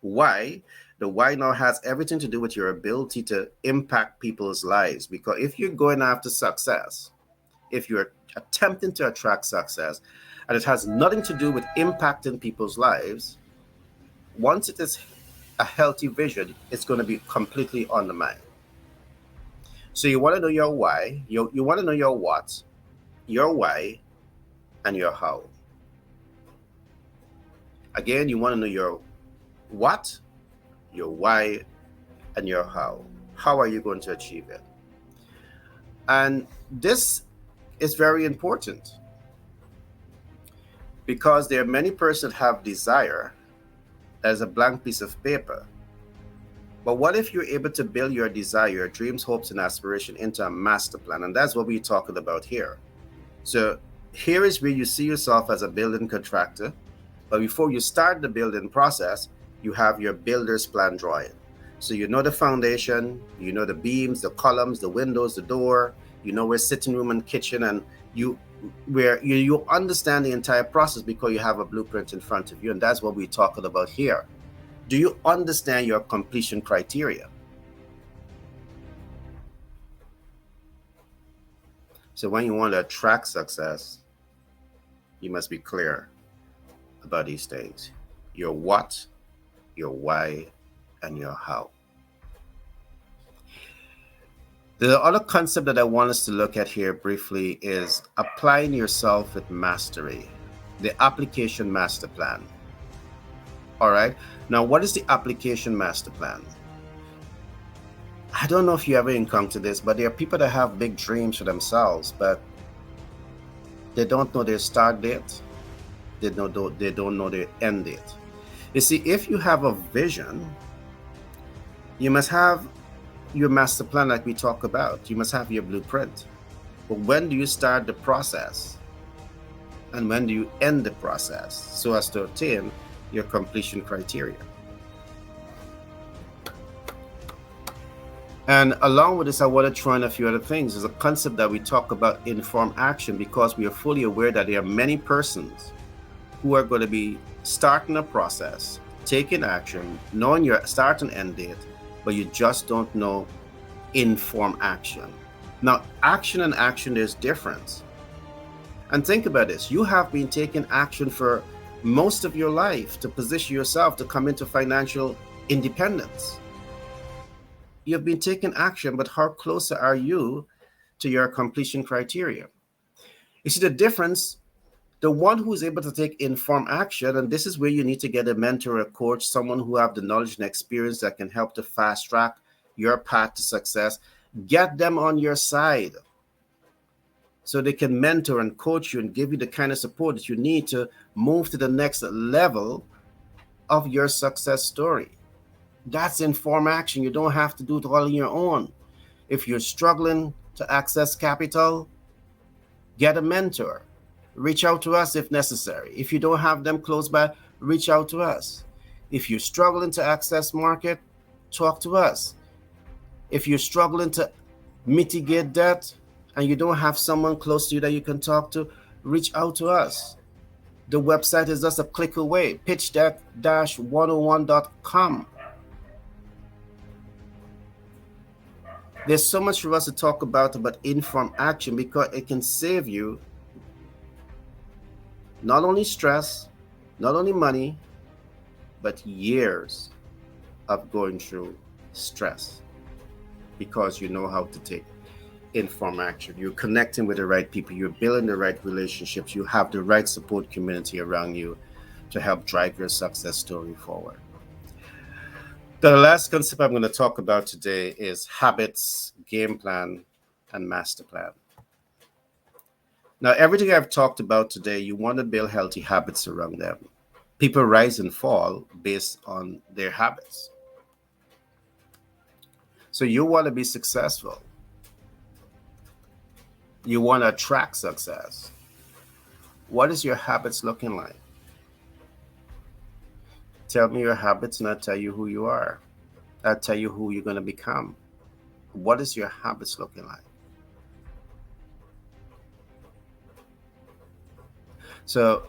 Speaker 1: Why? The why now has everything to do with your ability to impact people's lives. Because if you're going after success, if you're attempting to attract success, and it has nothing to do with impacting people's lives, once it is a healthy vision, it's going to be completely undermined. So you want to know your why, you want to know your what, your why, and your how. Again, you want to know your what, your why, and your how. How are you going to achieve it? And this is very important because there are many persons have desire as a blank piece of paper. But what if you're able to build your desire, your dreams, hopes, and aspiration into a master plan? And that's what we're talking about here. So here is where you see yourself as a building contractor. But before you start the building process, you have your builder's plan drawing. So you know the foundation, you know the beams, the columns, the windows, the door, you know where sitting room and kitchen, and you understand the entire process because you have a blueprint in front of you. And that's what we're talking about here. Do you understand your completion criteria? So when you want to attract success, you must be clear about these things. Your what, your why, and your how. The other concept that I want us to look at here briefly is applying yourself with mastery, the application master plan. All right. Now, what is the application master plan? I don't know if you ever encountered this, but there are people that have big dreams for themselves, but they don't know their start date. They don't know their end date. You see, if you have a vision, you must have your master plan like we talk about. You must have your blueprint. But when do you start the process? And when do you end the process so as to attain your completion criteria? And along with this, I want to throw in a few other things. There's a concept that we talk about informed action because we are fully aware that there are many persons who are going to be starting a process, taking action, knowing your start and end date, but you just don't know informed action. Now, action and action, there's difference. And think about this. You have been taking action for most of your life to position yourself to come into financial independence. You've been taking action, but how closer are you to your completion criteria? You see the difference? The one who is able to take informed action, and this is where you need to get a mentor, a coach, someone who have the knowledge and experience that can help to fast track your path to success. Get them on your side so they can mentor and coach you and give you the kind of support that you need to move to the next level of your success story. That's informed action. You don't have to do it all on your own. If you're struggling to access capital, get a mentor. Reach out to us if necessary. If you don't have them close by, reach out to us. If you're struggling to access market, talk to us. If you're struggling to mitigate debt and you don't have someone close to you that you can talk to, reach out to us. The website is just a click away, pitchdeck-101.com. There's so much for us to talk about informed action because it can save you not only stress, not only money, but years of going through stress because you know how to take informed action. You're connecting with the right people, you're building the right relationships, you have the right support community around you to help drive your success story forward. The last concept I'm going to talk about today is habits, game plan, and master plan. Now, everything I've talked about today, you want to build healthy habits around them. People rise and fall based on their habits. So you want to be successful. You want to attract success. What is your habits looking like? Tell me your habits and I'll tell you who you are. I'll tell you who you're going to become. What is your habits looking like? So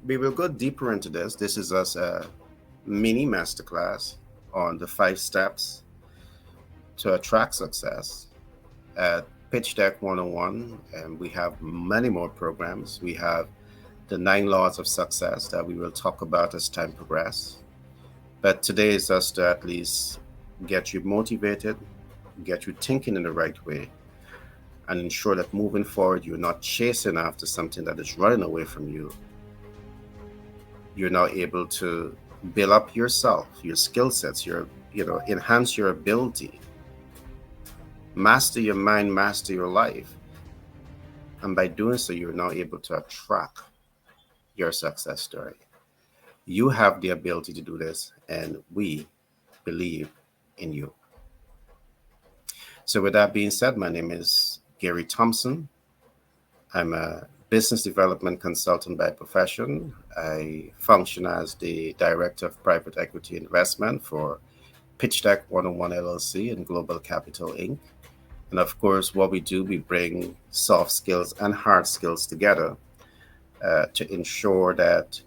Speaker 1: we will go deeper into this. This is us a mini masterclass on the 5 steps to attract success at Pitch Deck 101. And we have many more programs. We have the 9 laws of success that we will talk about as time progresses. But today is just to at least get you motivated, get you thinking in the right way, and ensure that moving forward, you're not chasing after something that is running away from you. You're now able to build up yourself, your skill sets, enhance your ability, master your mind, master your life. And by doing so, you're now able to attract your success story. You have the ability to do this, and we believe in you. So, with that being said, my name is Gary Thompson. I'm a business development consultant by profession. I function as the director of private equity investment for Pitch Deck 101 LLC and Global Capital Inc. And of course, what we do, we bring soft skills and hard skills together to ensure that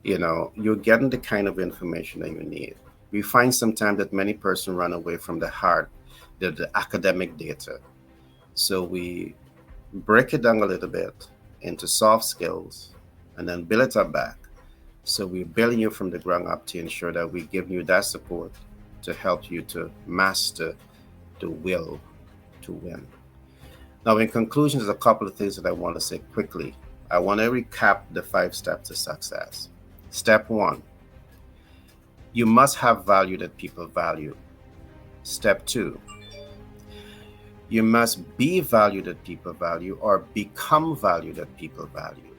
Speaker 1: you're getting the kind of information that you need. We find sometimes that many persons run away from the academic data. So we break it down a little bit into soft skills and then build it up back. So we're building you from the ground up to ensure that we give you that support to help you to master the will to win. Now, in conclusion, there's a couple of things that I want to say quickly. I want to recap the 5 steps to success. Step 1, you must have value that people value. Step 2, you must be value that people value or become value that people value.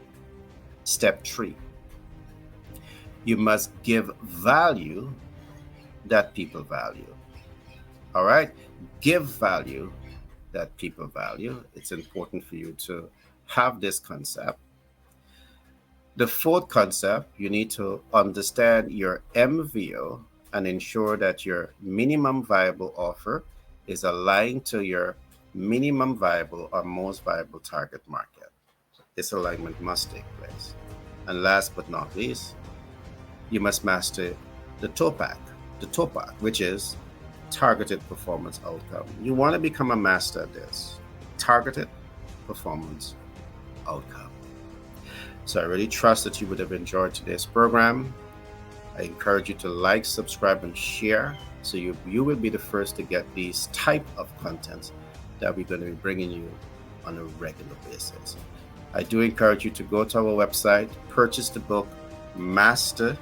Speaker 1: Step 3, you must give value that people value. All right? Give value that people value. It's important for you to have this concept. The fourth concept, you need to understand your MVO and ensure that your minimum viable offer is aligned to your minimum viable or most viable target market. This alignment must take place. And last but not least, you must master the TOPAC, which is targeted performance outcome. You want to become a master at this. Targeted performance outcome. So I really trust that you would have enjoyed today's program. I encourage you to like, subscribe, and share so you will be the first to get these type of contents that we're going to be bringing you on a regular basis. I do encourage you to go to our website, purchase the book, Master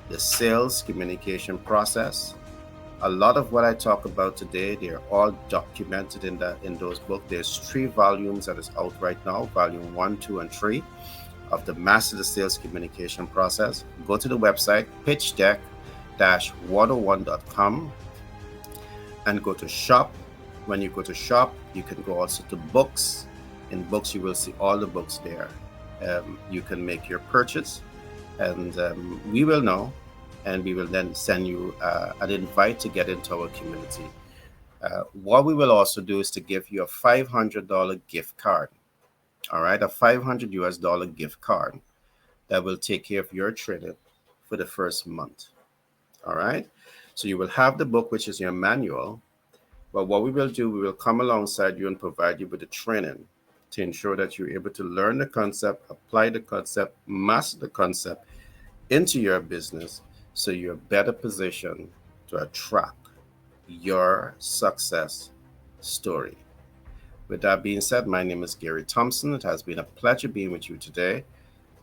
Speaker 1: the Sales Communication Process. A lot of what I talk about today, they're all documented in those books. There's 3 volumes that is out right now, volume 1, 2, and 3 of the Master the Sales Communication Process. Go to the website, pitchdeck-101.com, and go to shop. When you go to shop, you can go also to books. In books, you will see all the books there. You can make your purchase, and we will know, and we will then send you an invite to get into our community. What we will also do is to give you a $500 gift card. All right, a $500 gift card that will take care of your training for the first month. All right, so you will have the book, which is your manual, But what we will do, we will come alongside you and provide you with the training to ensure that you're able to learn the concept, apply the concept, master the concept into your business so you're better positioned to attract your success story. With that being said, my name is Gary Thompson. It has been a pleasure being with you today,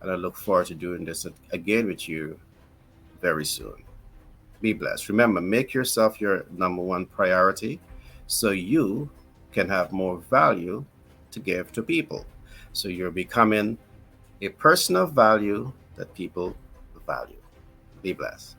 Speaker 1: and I look forward to doing this again with you very soon. Be blessed. Remember, make yourself your number one priority so you can have more value to give to people. So you're becoming a person of value that people value. Be blessed.